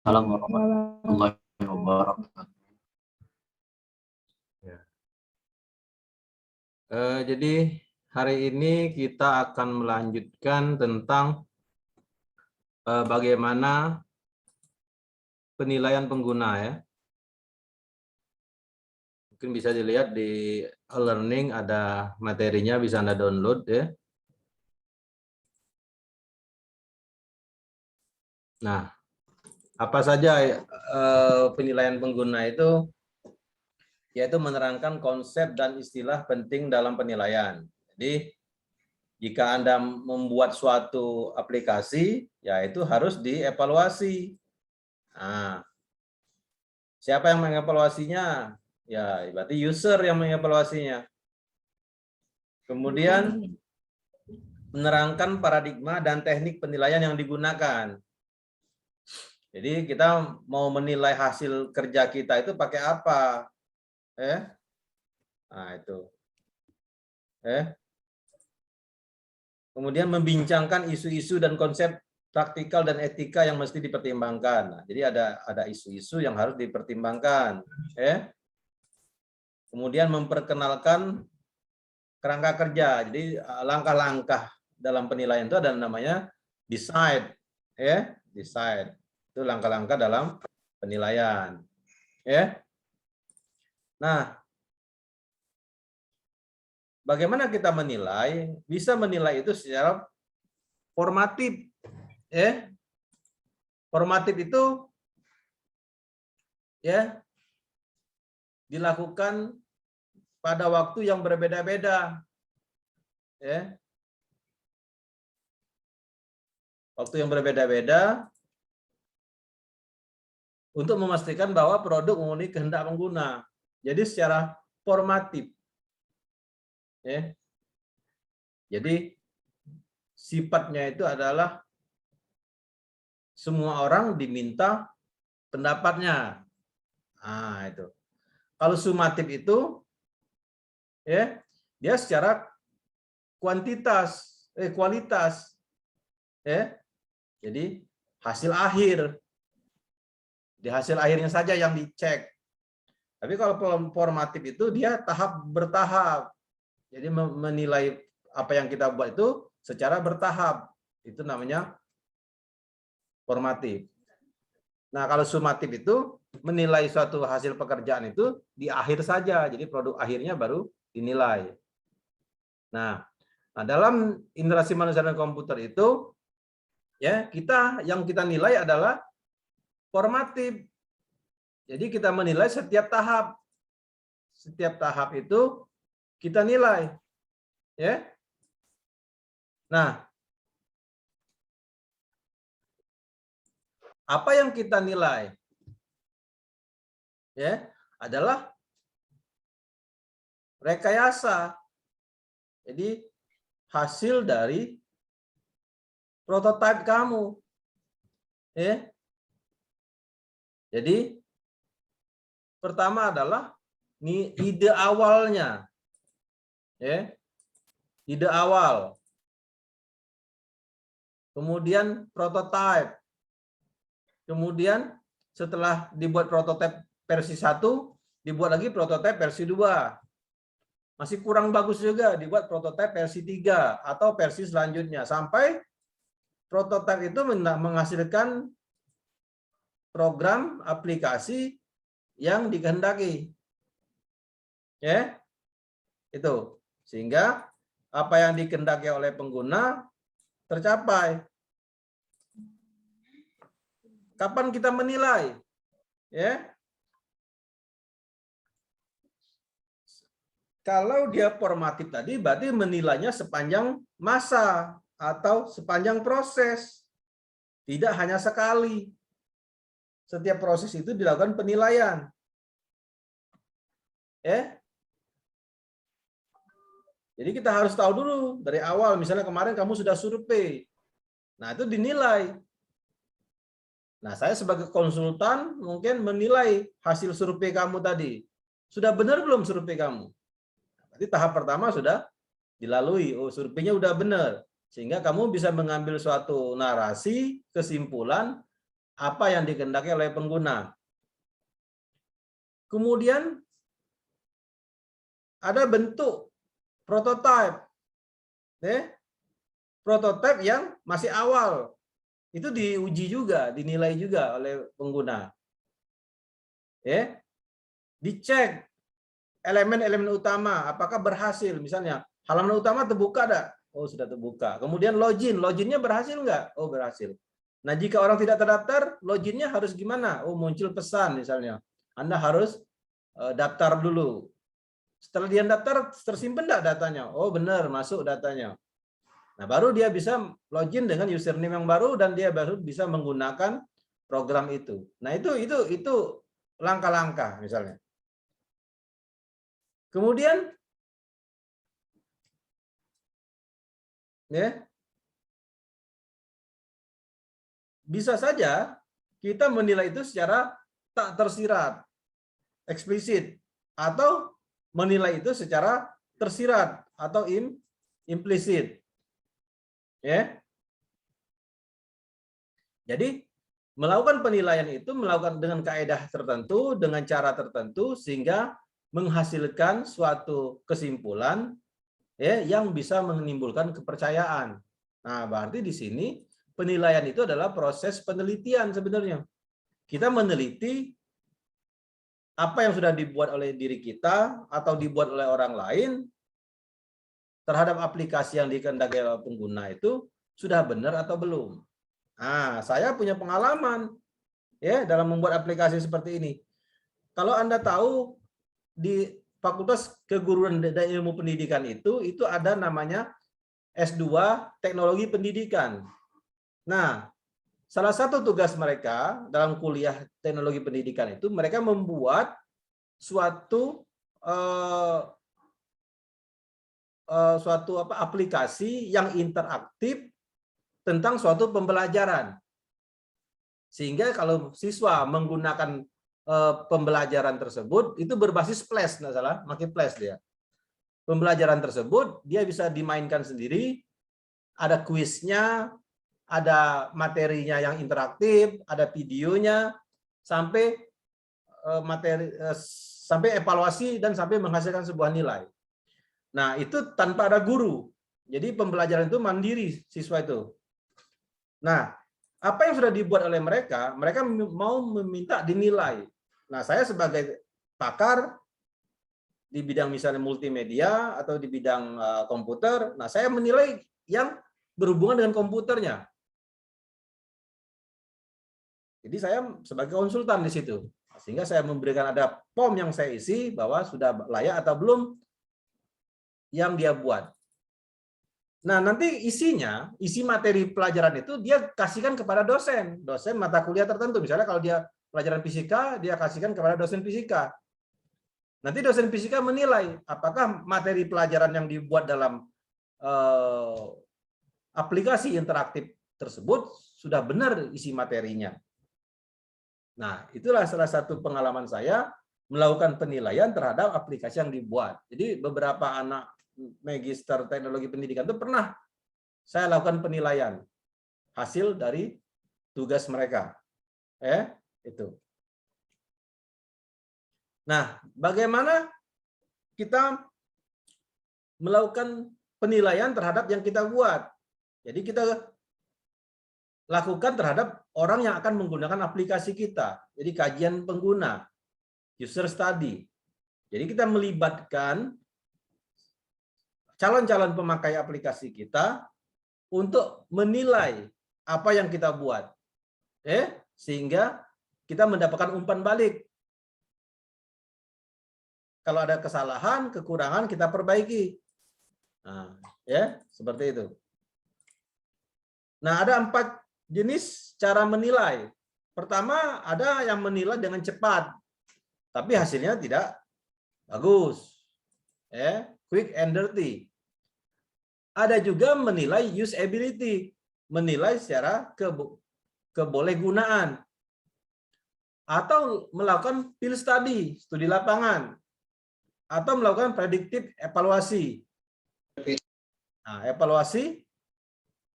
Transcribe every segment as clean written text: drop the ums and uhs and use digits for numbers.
Assalamualaikum warahmatullahi wabarakatuh. Ya. Jadi hari ini kita akan melanjutkan tentang bagaimana penilaian pengguna ya. Mungkin bisa dilihat di e-learning ada materinya, bisa Anda download ya. Nah, apa saja penilaian pengguna itu? Yaitu menerangkan konsep dan istilah penting dalam penilaian. Jadi, jika Anda membuat suatu aplikasi, ya itu harus dievaluasi. Nah, siapa yang mengevaluasinya? Ya, berarti user yang mengevaluasinya. Kemudian, menerangkan paradigma dan teknik penilaian yang digunakan. Jadi, kita mau menilai hasil kerja kita itu pakai apa? Nah, itu. Kemudian membincangkan isu-isu dan konsep praktikal dan etika yang mesti dipertimbangkan. Nah, jadi ada isu-isu yang harus dipertimbangkan. Kemudian memperkenalkan kerangka kerja. Jadi langkah-langkah dalam penilaian itu ada namanya decide. Decide. Itu langkah-langkah dalam penilaian. Nah, bagaimana kita menilai? Bisa menilai itu secara formatif. Formatif itu dilakukan pada waktu yang berbeda-beda. Waktu yang berbeda-beda untuk memastikan bahwa produk memenuhi kehendak pengguna. Jadi secara formatif. Jadi sifatnya itu adalah semua orang diminta pendapatnya. Nah, itu. Kalau sumatif itu dia secara kualitas. Jadi hasil akhir. Di hasil akhirnya saja yang dicek. Tapi kalau formatif itu dia tahap bertahap. Jadi menilai apa yang kita buat itu secara bertahap. Itu namanya formatif. Nah, kalau sumatif itu menilai suatu hasil pekerjaan itu di akhir saja. Jadi produk akhirnya baru dinilai. Nah, dalam interaksi manusia dan komputer itu yang kita nilai adalah formatif. Jadi kita menilai setiap tahap. Setiap tahap itu kita nilai. Nah, apa yang kita nilai? Adalah rekayasa. Jadi hasil dari prototipe kamu. Jadi pertama adalah ide awalnya. Ide awal. Kemudian prototipe. Kemudian setelah dibuat prototipe versi 1, dibuat lagi prototipe versi 2. Masih kurang bagus juga, dibuat prototipe versi 3 atau versi selanjutnya. Sampai prototipe itu menghasilkan program aplikasi yang dikehendaki. Itu. Sehingga apa yang dikehendaki oleh pengguna tercapai. Kapan kita menilai? Kalau dia formatif tadi, berarti menilainya sepanjang masa atau sepanjang proses. Tidak hanya sekali. Setiap proses itu dilakukan penilaian. Jadi kita harus tahu dulu dari awal. Misalnya kemarin kamu sudah survei. Nah, itu dinilai. Nah, saya sebagai konsultan mungkin menilai hasil survei kamu tadi. Sudah benar belum survei kamu? Berarti tahap pertama sudah dilalui. Oh, surveinya udah benar. Sehingga kamu bisa mengambil suatu narasi, kesimpulan, apa yang dikehendaki oleh pengguna. Kemudian ada bentuk prototype. Prototipe yang masih awal. Itu diuji juga, dinilai juga oleh pengguna. Dicek elemen-elemen utama, apakah berhasil. Misalnya, halaman utama terbuka enggak? Oh, sudah terbuka. Kemudian loginnya berhasil enggak? Oh, berhasil. Nah, jika orang tidak terdaftar, loginnya harus gimana? Oh, muncul pesan misalnya. Anda harus daftar dulu. Setelah dia daftar, tersimpan enggak datanya? Oh, benar, masuk datanya. Nah, baru dia bisa login dengan username yang baru dan dia baru bisa menggunakan program itu. Nah, itu langkah-langkah misalnya. Kemudian bisa saja kita menilai itu secara tak tersirat, eksplisit, atau menilai itu secara tersirat atau implisit. Jadi melakukan penilaian itu melakukan dengan kaedah tertentu, dengan cara tertentu, sehingga menghasilkan suatu kesimpulan yang bisa menimbulkan kepercayaan. Nah, berarti di sini penilaian itu adalah proses penelitian sebenarnya. Kita meneliti apa yang sudah dibuat oleh diri kita atau dibuat oleh orang lain terhadap aplikasi yang dikehendaki oleh pengguna itu sudah benar atau belum. Nah, saya punya pengalaman dalam membuat aplikasi seperti ini. Kalau Anda tahu di Fakultas Keguruan dan Ilmu Pendidikan itu ada namanya S2 Teknologi Pendidikan. Nah, salah satu tugas mereka dalam kuliah Teknologi Pendidikan itu mereka membuat suatu aplikasi yang interaktif tentang suatu pembelajaran. Sehingga kalau siswa menggunakan pembelajaran tersebut itu berbasis Flash, nggak salah, pakai Flash dia. Pembelajaran tersebut dia bisa dimainkan sendiri, ada kuisnya, ada materinya yang interaktif, ada videonya, sampai sampai evaluasi dan sampai menghasilkan sebuah nilai. Nah, itu tanpa ada guru. Jadi pembelajaran itu mandiri siswa itu. Nah, apa yang sudah dibuat oleh mereka, mereka mau meminta dinilai. Nah, saya sebagai pakar di bidang misalnya multimedia atau di bidang komputer, nah saya menilai yang berhubungan dengan komputernya. Jadi saya sebagai konsultan di situ. Sehingga saya memberikan ada form yang saya isi bahwa sudah layak atau belum yang dia buat. Nah, nanti isi materi pelajaran itu dia kasihkan kepada dosen mata kuliah tertentu. Misalnya kalau dia pelajaran fisika, dia kasihkan kepada dosen fisika. Nanti dosen fisika menilai apakah materi pelajaran yang dibuat dalam aplikasi interaktif tersebut sudah benar isi materinya. Nah, itulah salah satu pengalaman saya melakukan penilaian terhadap aplikasi yang dibuat. Jadi beberapa anak magister teknologi pendidikan itu pernah saya lakukan penilaian hasil dari tugas mereka. Itu. Nah, bagaimana kita melakukan penilaian terhadap yang kita buat? Jadi kita lakukan terhadap orang yang akan menggunakan aplikasi kita. Jadi kajian pengguna, user study. Jadi kita melibatkan calon-calon pemakai aplikasi kita untuk menilai apa yang kita buat. Sehingga kita mendapatkan umpan balik. Kalau ada kesalahan, kekurangan kita perbaiki. Nah, seperti itu. Nah, ada 4 jenis cara menilai. Pertama, ada yang menilai dengan cepat, tapi hasilnya tidak bagus. Quick and dirty. Ada juga menilai usability, menilai secara kebolehgunaan. Atau melakukan field study, studi lapangan. Atau melakukan predictive evaluasi. Nah, evaluasi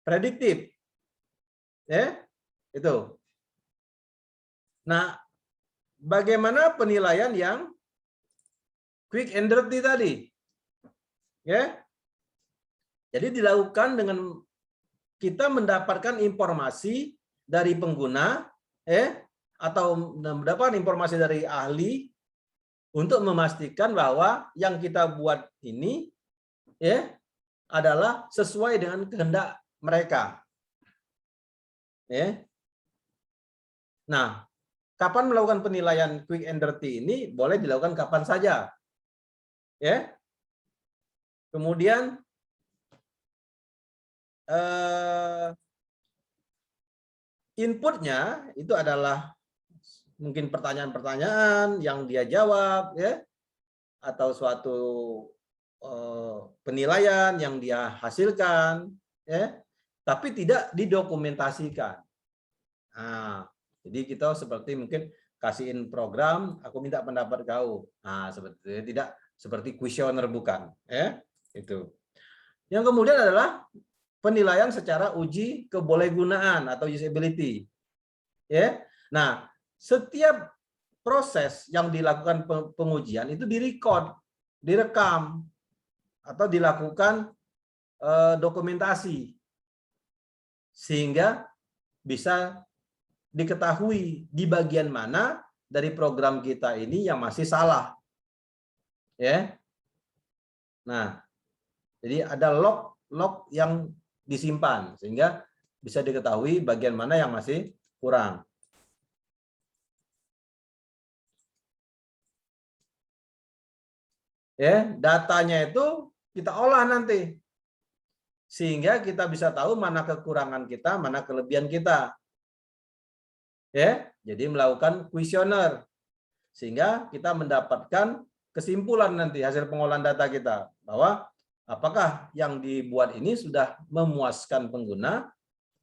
prediktif. Itu. Nah, bagaimana penilaian yang quick and dirty tadi? Ya. Jadi dilakukan dengan kita mendapatkan informasi dari pengguna, atau mendapatkan informasi dari ahli untuk memastikan bahwa yang kita buat ini adalah sesuai dengan kehendak mereka. Nah, kapan melakukan penilaian quick and dirty ini? Boleh dilakukan kapan saja. Kemudian inputnya itu adalah mungkin pertanyaan-pertanyaan yang dia jawab, atau suatu penilaian yang dia hasilkan, tapi tidak didokumentasikan. Nah, jadi kita seperti mungkin kasihin program, aku minta pendapat kau. Nah, seperti itu. Tidak seperti kuesioner, bukan, itu. Yang kemudian adalah penilaian secara uji kebolehgunaan atau usability. Nah, setiap proses yang dilakukan pengujian itu direcord, direkam, atau dilakukan dokumentasi sehingga bisa diketahui di bagian mana dari program kita ini yang masih salah. Nah, jadi ada log yang disimpan sehingga bisa diketahui bagian mana yang masih kurang. Datanya itu kita olah nanti sehingga kita bisa tahu mana kekurangan kita, mana kelebihan kita. Jadi melakukan kuesioner sehingga kita mendapatkan kesimpulan nanti hasil pengolahan data kita bahwa apakah yang dibuat ini sudah memuaskan pengguna,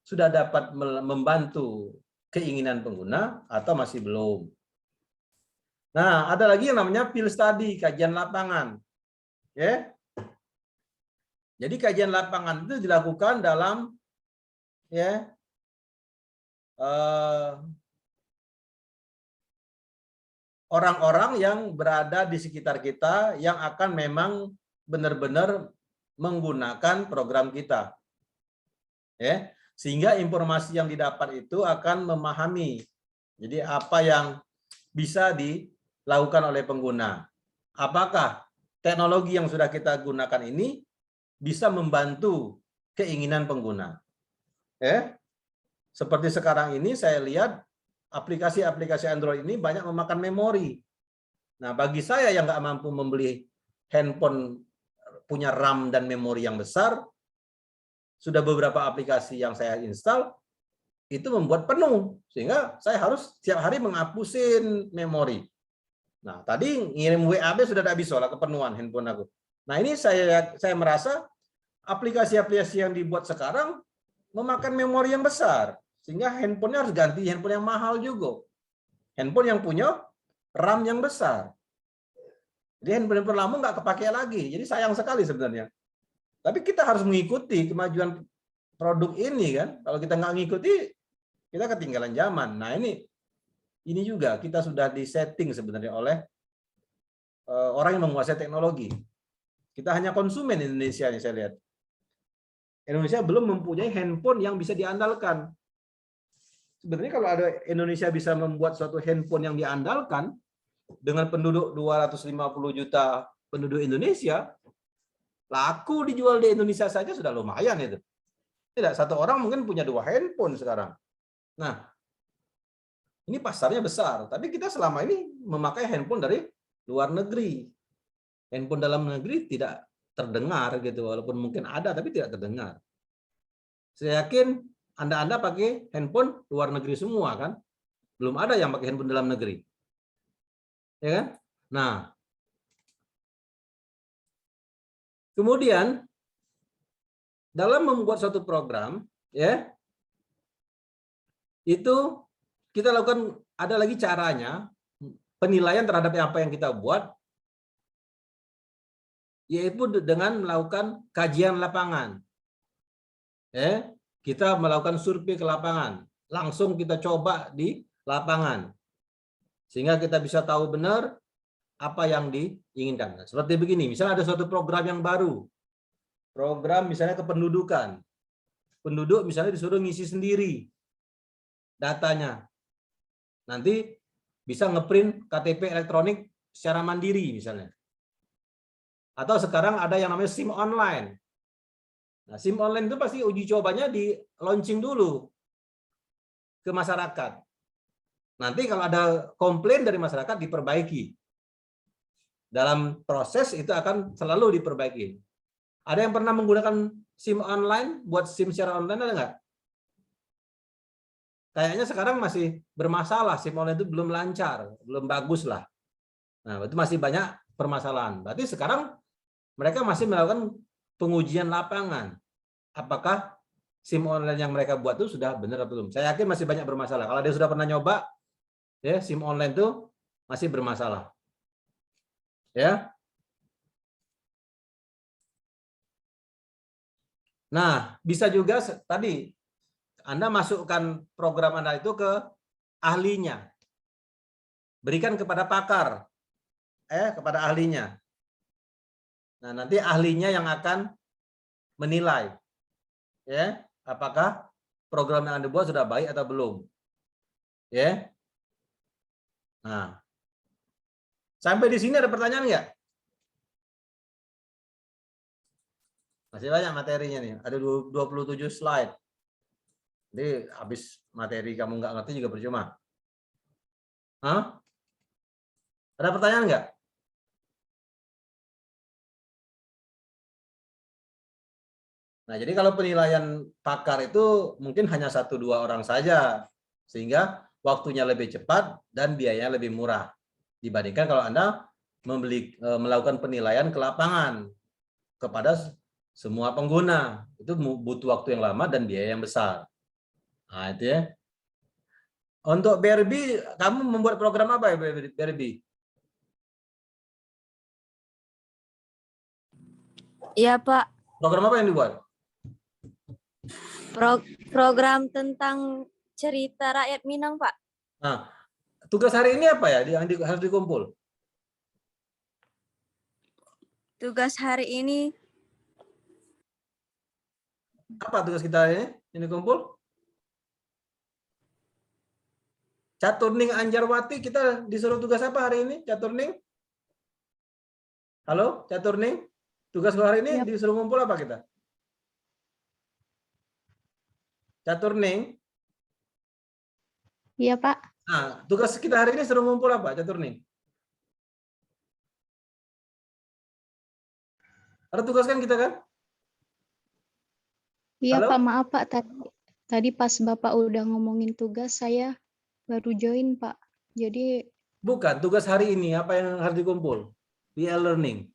sudah dapat membantu keinginan pengguna, atau masih belum. Nah, ada lagi yang namanya field study, kajian lapangan. Jadi kajian lapangan itu dilakukan dalam orang-orang yang berada di sekitar kita yang akan memang benar-benar menggunakan program kita. Sehingga informasi yang didapat itu akan memahami. Jadi apa yang bisa dilakukan oleh pengguna. Apakah teknologi yang sudah kita gunakan ini bisa membantu keinginan pengguna. Seperti sekarang ini saya lihat aplikasi-aplikasi Android ini banyak memakan memori. Nah, bagi saya yang nggak mampu membeli handphone punya RAM dan memori yang besar, sudah beberapa aplikasi yang saya install itu membuat penuh sehingga saya harus setiap hari menghapusin memori. Nah, tadi ngirim WA sudah tidak bisa lah, kepenuhan handphone aku. Nah, ini saya merasa aplikasi-aplikasi yang dibuat sekarang memakan memori yang besar sehingga handphonenya harus ganti handphone yang mahal juga. Handphone yang punya RAM yang besar. Jadi handphone lama nggak kepake lagi. Jadi sayang sekali sebenarnya. Tapi kita harus mengikuti kemajuan produk ini kan. Kalau kita nggak ngikuti, kita ketinggalan zaman. Nah, ini juga kita sudah disetting sebenarnya oleh orang yang menguasai teknologi. Kita hanya konsumen Indonesia nih saya lihat. Indonesia belum mempunyai handphone yang bisa diandalkan. Sebenarnya kalau ada Indonesia bisa membuat suatu handphone yang diandalkan dengan penduduk 250 juta penduduk Indonesia, laku dijual di Indonesia saja sudah lumayan itu. Tidak, satu orang mungkin punya 2 handphone sekarang. Nah, ini pasarnya besar, tapi kita selama ini memakai handphone dari luar negeri. Handphone dalam negeri tidak terdengar gitu, walaupun mungkin ada tapi tidak terdengar. Saya yakin Anda pakai handphone luar negeri semua kan? Belum ada yang pakai handphone dalam negeri. Ya kan? Nah, kemudian dalam membuat suatu program, itu kita lakukan, ada lagi caranya, penilaian terhadap apa yang kita buat, yaitu dengan melakukan kajian lapangan. Kita melakukan survei ke lapangan, langsung kita coba di lapangan. Sehingga kita bisa tahu benar apa yang diinginkan. Seperti begini, misalnya ada suatu program yang baru. Program misalnya kependudukan. Penduduk misalnya disuruh ngisi sendiri datanya. Nanti bisa ngeprint KTP elektronik secara mandiri misalnya. Atau sekarang ada yang namanya SIM online. Nah, SIM online itu pasti uji cobanya di launching dulu ke masyarakat. Nanti kalau ada komplain dari masyarakat diperbaiki. Dalam proses itu akan selalu diperbaiki. Ada yang pernah menggunakan SIM online buat SIM secara online ada nggak? Kayaknya sekarang masih bermasalah, SIM online itu belum lancar, belum bagus lah. Nah, itu masih banyak permasalahan. Berarti sekarang mereka masih melakukan pengujian lapangan. Apakah SIM online yang mereka buat itu sudah benar atau belum? Saya yakin masih banyak bermasalah. Kalau dia sudah pernah nyoba, ya SIM online itu masih bermasalah. Ya. Nah, bisa juga tadi Anda masukkan program Anda itu ke ahlinya. Berikan kepada pakar, kepada ahlinya. Nah, nanti ahlinya yang akan menilai, ya, apakah program yang Anda buat sudah baik atau belum. Ya. Nah, sampai di sini ada pertanyaan nggak? Masih banyak materinya nih, ada 27 slide. Jadi habis materi kamu nggak ngerti juga percuma. Hah? Ada pertanyaan nggak? Nah, jadi kalau penilaian pakar itu mungkin hanya 1-2 orang saja, sehingga waktunya lebih cepat dan biayanya lebih murah dibandingkan kalau Anda melakukan penilaian ke lapangan kepada semua pengguna. Itu butuh waktu yang lama dan biaya yang besar. Nah, itu ya. Untuk BRB, kamu membuat program apa ya BRB? Iya, Pak. Program apa yang dibuat? Program tentang cerita rakyat Minang, Pak. Nah, tugas hari ini apa ya yang harus dikumpul? Tugas hari ini Apa tugas kita ini? Ini kumpul? Caturning Anjarwati, kita disuruh tugas apa hari ini? Caturning? Halo, Caturning? Tugas hari ini ya, disuruh ngumpul apa kita? Caturning? iya, Pak. Nah, tugas kita hari ini suruh ngumpul apa, Caturning? Ada tugas kan kita kan? Iya Halo? Pak, maaf Pak, tadi pas Bapak udah ngomongin tugas, saya baru join Pak. Jadi Bukan, tugas hari ini apa yang harus dikumpul? Di e-learning.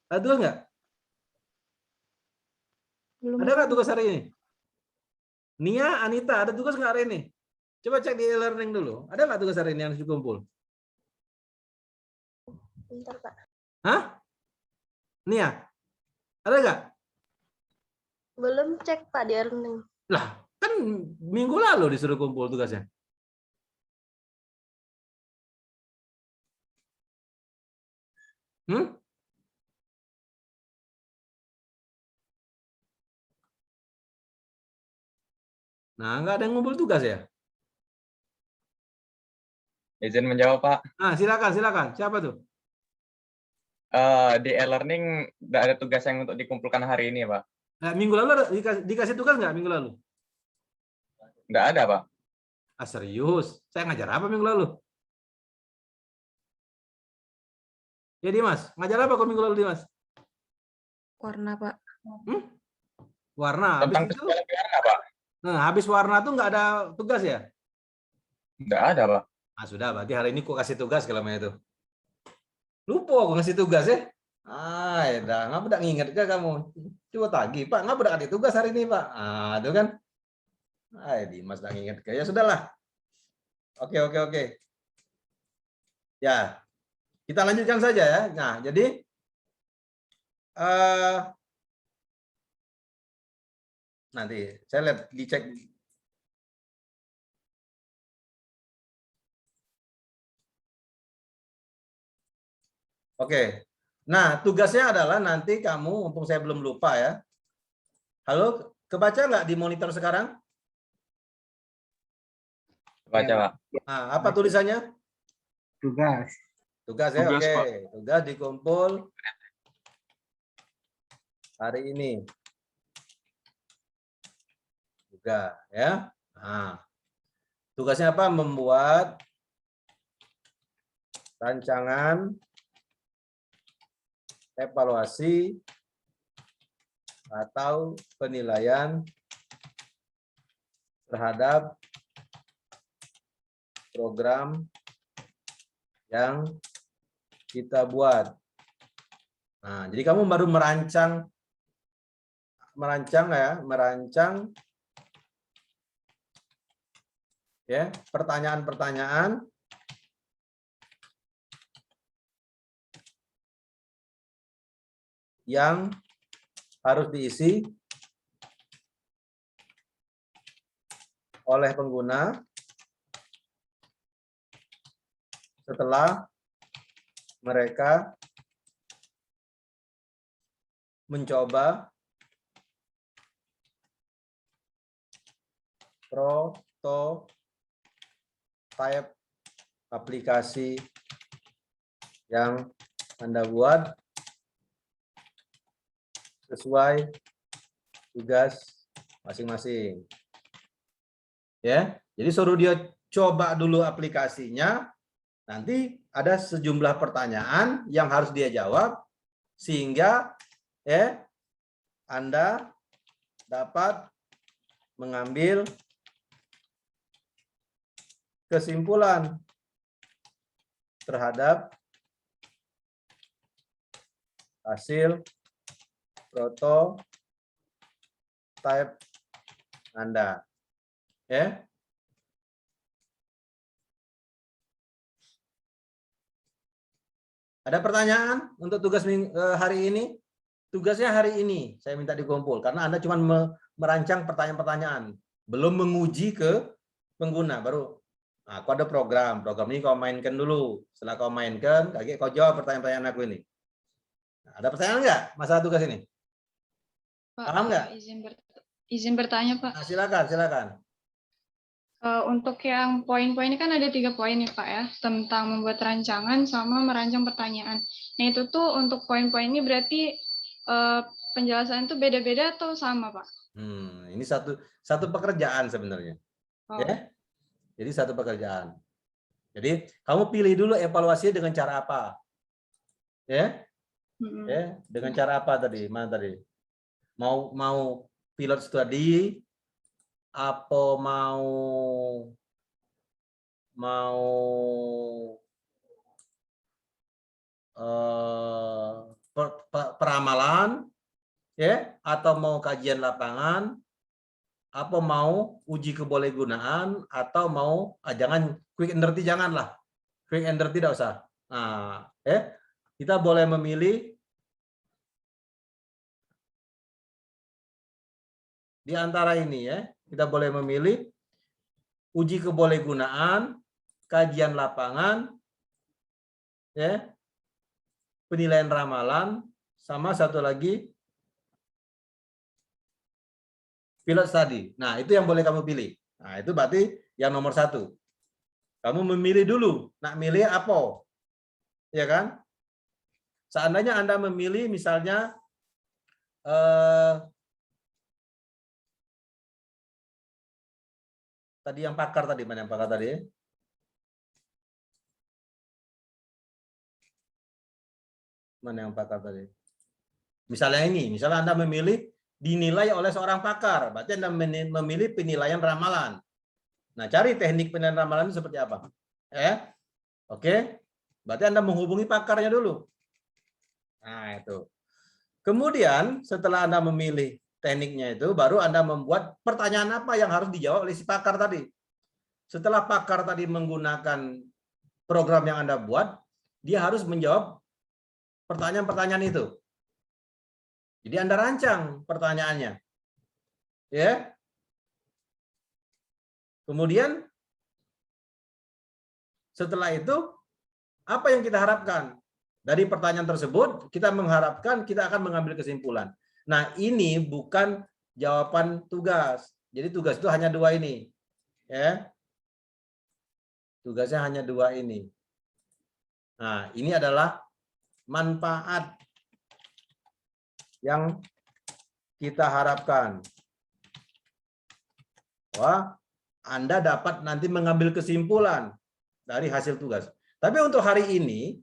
Ada tugas nggak? belum Ada nggak tugas hari ini? Nia, Anita, ada tugas nggak hari ini? Coba cek di e-learning dulu. Ada nggak tugas hari ini yang harus dikumpul? Bentar, Pak. Hah? Nia, ada nggak? Belum cek, Pak, di learning. Lah, kan minggu lalu disuruh kumpul tugasnya. Hmm? Nah, nggak ada yang ngumpul tugas ya? Izin menjawab, Pak. Nah, silakan. Siapa tuh? Di e-learning nggak ada tugas yang untuk dikumpulkan hari ini, Pak. Nah, minggu lalu dikasih tugas nggak minggu lalu? Nggak ada, Pak. Ah, serius? Saya ngajar apa minggu lalu? Ya, Dimas. Ngajar apa kok minggu lalu, Dimas? Warna, Pak. Warna. Tentang Habis itu, psikologi warna, Pak. nah, habis warna tuh nggak ada tugas ya? Nggak ada, Pak. Ah, sudah. Berarti hari ini kok kasih tugas kalau itu. Lupa aku ngasih tugas ya. Ah, ya dah. Ngapa udah nginget ke kamu? Coba tagi, Pak. Ngapa udah kasih tugas hari ini, Pak? Ah, itu kan. Ah, Dimas udah nginget ke. Ya sudahlah. Oke. Ya, kita lanjutkan saja ya. Nah, jadi nanti saya lihat dicek Oke. Nah, tugasnya adalah nanti kamu, mumpung saya belum lupa ya. Halo, kebaca nggak di monitor sekarang? Baca, Pak. Nah, apa tulisannya? Tugas. Tugas ya, Tugas, oke. Pak. Tugas dikumpul hari ini. Tugas ya. Nah, tugasnya apa? Membuat rancangan evaluasi atau penilaian terhadap program yang kita buat. Nah, jadi kamu baru merancang ya pertanyaan-pertanyaan yang harus diisi oleh pengguna setelah mereka mencoba prototype aplikasi yang Anda buat sesuai tugas masing-masing. Ya, jadi suruh dia coba dulu aplikasinya. Nanti ada sejumlah pertanyaan yang harus dia jawab sehingga Anda dapat mengambil kesimpulan terhadap hasil prototype Anda. Ya. Ada pertanyaan untuk tugas hari ini? Tugasnya hari ini saya minta dikumpul karena Anda cuma merancang pertanyaan-pertanyaan, belum menguji ke pengguna. Baru nah, aku ada program ini kau mainkan dulu. Setelah kau mainkan, kau jawab pertanyaan-pertanyaan aku ini. Nah, ada pertanyaan nggak masalah tugas ini? Pak, Paham nggak? Izin bertanya, Pak. Nah, silakan. Untuk yang poin-poin ini kan ada 3 poin nih, Pak ya, tentang membuat rancangan sama merancang pertanyaan. Nah, itu tuh untuk poin-poin ini berarti penjelasan itu beda-beda atau sama, Pak? Ini satu pekerjaan sebenarnya. Oh. Ya. Jadi satu pekerjaan. Jadi kamu pilih dulu evaluasinya dengan cara apa? Ya? Ya, dengan cara apa tadi? Mana tadi? Mau pilot study, apa mau peramalan, ya? Atau mau kajian lapangan, apa mau uji kebolehgunaan, atau mau jangan quick and dirty, janganlah. Quick and dirty tidak usah. Nah, kita boleh memilih di antara ini ya. Kita boleh memilih uji kebolehgunaan, kajian lapangan, ya, penilaian ramalan, sama satu lagi pilot study. Nah, itu yang boleh kamu pilih. Nah, itu berarti yang nomor 1. Kamu memilih dulu, nak milih apa? Ya kan? Seandainya Anda memilih misalnya tadi yang pakar tadi, mana yang pakar tadi? Mana yang pakar tadi? Misalnya ini, misalnya Anda memilih dinilai oleh seorang pakar, berarti Anda memilih penilaian ramalan. Nah, cari teknik penilaian ramalan itu seperti apa? Oke. Berarti Anda menghubungi pakarnya dulu. Nah, itu. Kemudian setelah Anda memilih tekniknya itu, baru Anda membuat pertanyaan apa yang harus dijawab oleh si pakar tadi. Setelah pakar tadi menggunakan program yang Anda buat, dia harus menjawab pertanyaan-pertanyaan itu. Jadi Anda rancang pertanyaannya. Ya. Kemudian setelah itu apa yang kita harapkan? Dari pertanyaan tersebut kita mengharapkan kita akan mengambil kesimpulan. Nah, ini bukan jawaban tugas. Jadi tugas itu hanya 2 ini. Ya. Tugasnya hanya 2 ini. Nah, ini adalah manfaat yang kita harapkan. Wah, Anda dapat nanti mengambil kesimpulan dari hasil tugas. Tapi untuk hari ini,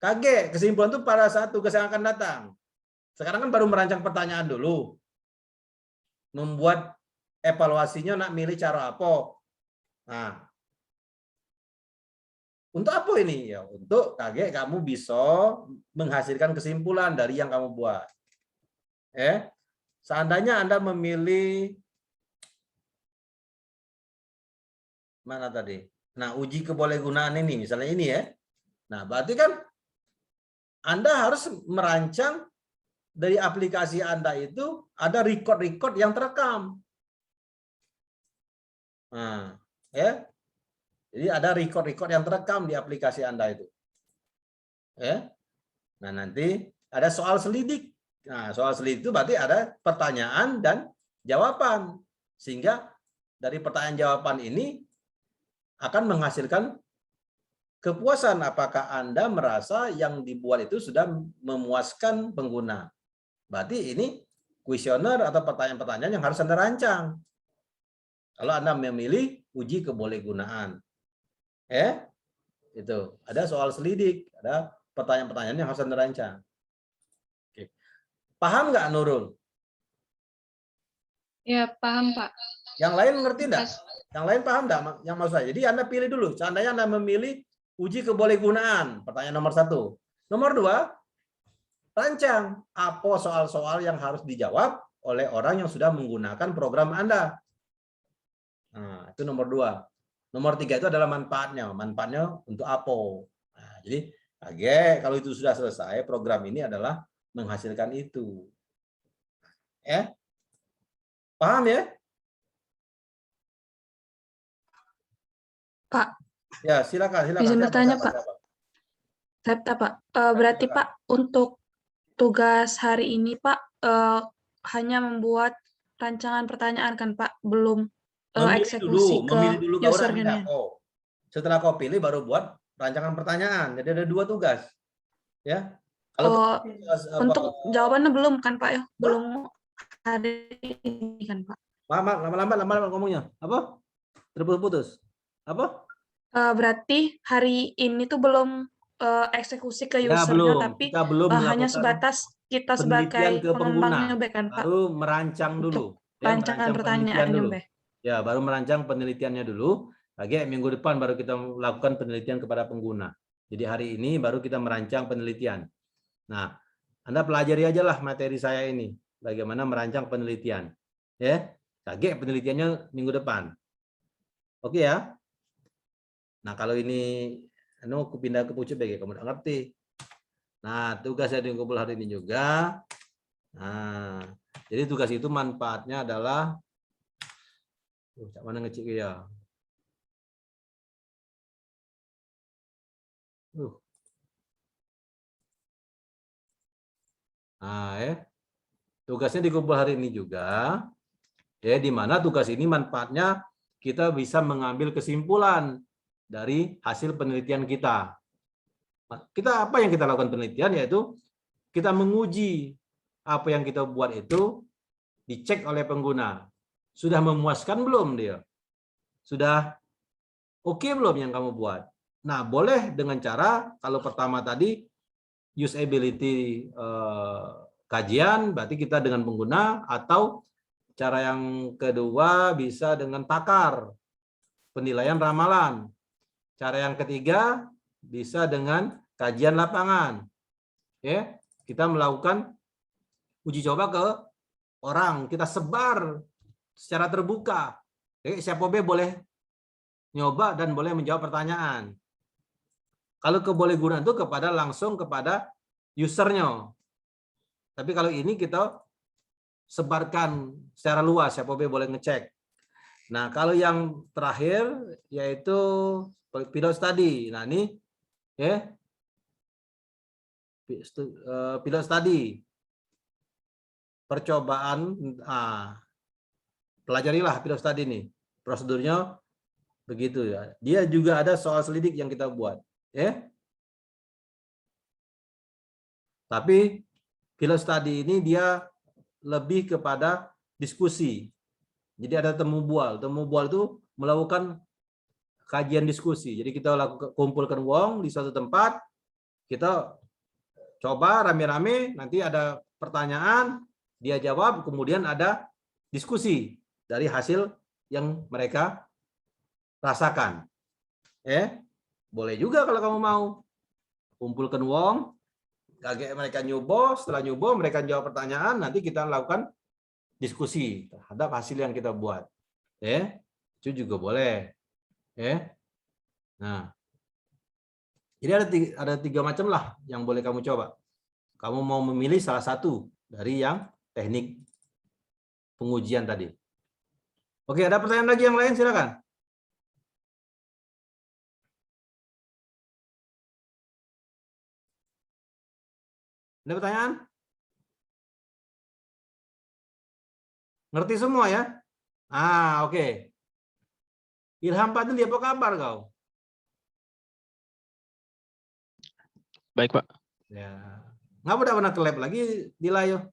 kaget kesimpulan itu pada saat tugas yang akan datang. Sekarang kan baru merancang pertanyaan dulu. Membuat evaluasinya nak milih cara apa. Nah, untuk apa ini? Ya, untuk kaget kamu bisa menghasilkan kesimpulan dari yang kamu buat. Seandainya Anda memilih mana tadi? Nah, uji kebolehgunaan ini, misalnya ini ya. Nah, berarti kan Anda harus merancang dari aplikasi Anda itu ada record-record yang terekam. Nah, ya. Jadi ada record-record yang terekam di aplikasi Anda itu. Ya. Nah, nanti ada soal selidik. Nah, soal selidik itu berarti ada pertanyaan dan jawaban. Sehingga dari pertanyaan jawaban ini akan menghasilkan kepuasan apakah Anda merasa yang dibuat itu sudah memuaskan pengguna. Berarti ini kuesioner atau pertanyaan-pertanyaan yang harus Anda rancang. Kalau Anda memilih uji kebolehgunaan. Itu ada soal selidik, ada pertanyaan-pertanyaan yang harus Anda rancang. Oke. Paham nggak Nurul? Ya, paham, Pak. Yang lain ngerti enggak? Pas- Yang lain paham enggak yang maksud saya? Jadi Anda pilih dulu. Seandainya Anda memilih uji kebolehgunaan, pertanyaan nomor 1. Nomor 2, rancang apa soal-soal yang harus dijawab oleh orang yang sudah menggunakan program Anda. Nah, itu nomor 2. Nomor 3 itu adalah manfaatnya. Manfaatnya untuk apa? Nah, jadi kalau itu sudah selesai, program ini adalah menghasilkan itu. Paham ya? Pak, Ya, silakan. izin Siapa, bertanya, siapa, Pak. siapa? Septa, Pak. Berarti, silakan. Pak, untuk tugas hari ini, Pak, hanya membuat rancangan pertanyaan kan, Pak? Belum eksekusi memilih dulu ke kau nak usernya. minta kau. Setelah kau pilih baru buat rancangan pertanyaan. Jadi ada 2 tugas. Ya. Kalau tugas, Untuk jawabannya belum kan, Pak? Ya? Belum hari ini kan, Pak? lama-lama ngomongnya. Apa? Terputus-putus. Apa? Berarti hari ini tuh belum eksekusi ke Ya, usernya, belum. tapi Kita belum hanya melakukan sebatas kita penelitian sebagai ke pengguna. pengembangnya, kan, Pak? Baru merancang dulu. Ya, Rancangan merancang penelitian pertanyaannya, dulu. Mbak. Ya, baru merancang penelitiannya dulu. Lagi minggu depan baru kita melakukan penelitian kepada pengguna. Jadi hari ini baru kita merancang penelitian. Nah, Anda pelajari aja lah materi saya ini. Bagaimana merancang penelitian. Ya, kaget penelitiannya minggu depan. Oke ya. Nah, kalau ini aku pindah ke pucuk bagi kamu ngerti. Nah, tugas yang dikumpul hari ini juga. Nah, jadi tugas itu manfaatnya adalah mana ngecek ya. Nah, tugasnya dikumpul hari ini juga. Ya, di mana tugas ini manfaatnya kita bisa mengambil kesimpulan dari hasil penelitian kita. Kita apa yang kita lakukan penelitian yaitu kita menguji apa yang kita buat itu dicek oleh pengguna. Sudah memuaskan belum dia? Sudah oke belum yang kamu buat? Nah, boleh dengan cara kalau pertama tadi usability kajian berarti kita dengan pengguna, atau cara yang kedua bisa dengan takar penilaian ramalan. Cara yang ketiga bisa dengan kajian lapangan. Ya, kita melakukan uji coba ke orang, kita sebar secara terbuka. Siapa boleh nyoba dan boleh menjawab pertanyaan. Kalau kebolehgunaan itu langsung kepada usernya. Tapi kalau ini kita sebarkan secara luas, siapa boleh ngecek. Nah, kalau yang terakhir yaitu pilot study. Nah, ini ya pilot study. Percobaan, pelajarilah pilot study ini. Prosedurnya begitu ya. Dia juga ada soal selidik yang kita buat, ya. Tapi pilot study ini dia lebih kepada diskusi. Jadi ada temu bual. Temu bual itu melakukan kajian diskusi. Jadi kita kumpulkan uang di suatu tempat, kita coba rame-rame, nanti ada pertanyaan, dia jawab, kemudian ada diskusi dari hasil yang mereka rasakan. Boleh juga kalau kamu mau. Kumpulkan uang, mereka nyubo, setelah nyubo mereka jawab pertanyaan, nanti kita lakukan diskusi terhadap hasil yang kita buat. Itu juga boleh. Nah, jadi ada tiga macam lah yang boleh kamu coba. Kamu mau memilih salah satu dari yang teknik pengujian tadi. Oke, ada pertanyaan lagi yang lain? Silakan. Ada pertanyaan? Ngerti semua ya? Oke. Ilham Fadli, apa kabar kau? Baik, Pak. Ya. Ngapa udah pernah ke lab lagi di Layo?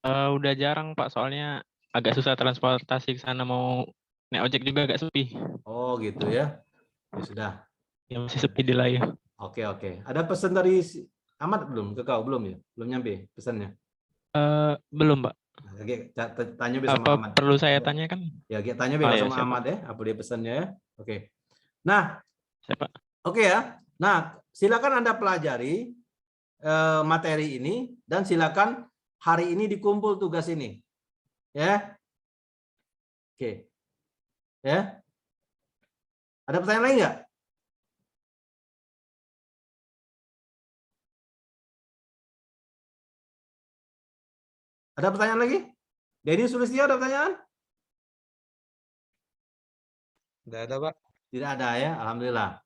Udah jarang, Pak. Soalnya agak susah transportasi ke sana, mau naik ojek juga agak sepi. Oh, gitu ya. Ya sudah. Ya masih sepi di Layo. Oke. Ada pesan dari Ahmad belum ke kau? Belum ya? Belum nyampe pesannya? Belum, Pak. Oke, tanya sama Apa Ahmad. perlu saya tanyakan? Ya, tanya sama siap, Ahmad ya, apa dia pesannya ya. Oke. Nah, Siap, Pak. oke ya. Nah, silakan Anda pelajari materi ini dan silakan hari ini dikumpul tugas ini. Ya. Oke. Ya. Ada pertanyaan lain nggak? Ada pertanyaan lagi? Denny Sulistyo, ada pertanyaan? Tidak ada, Pak. Tidak ada ya, alhamdulillah.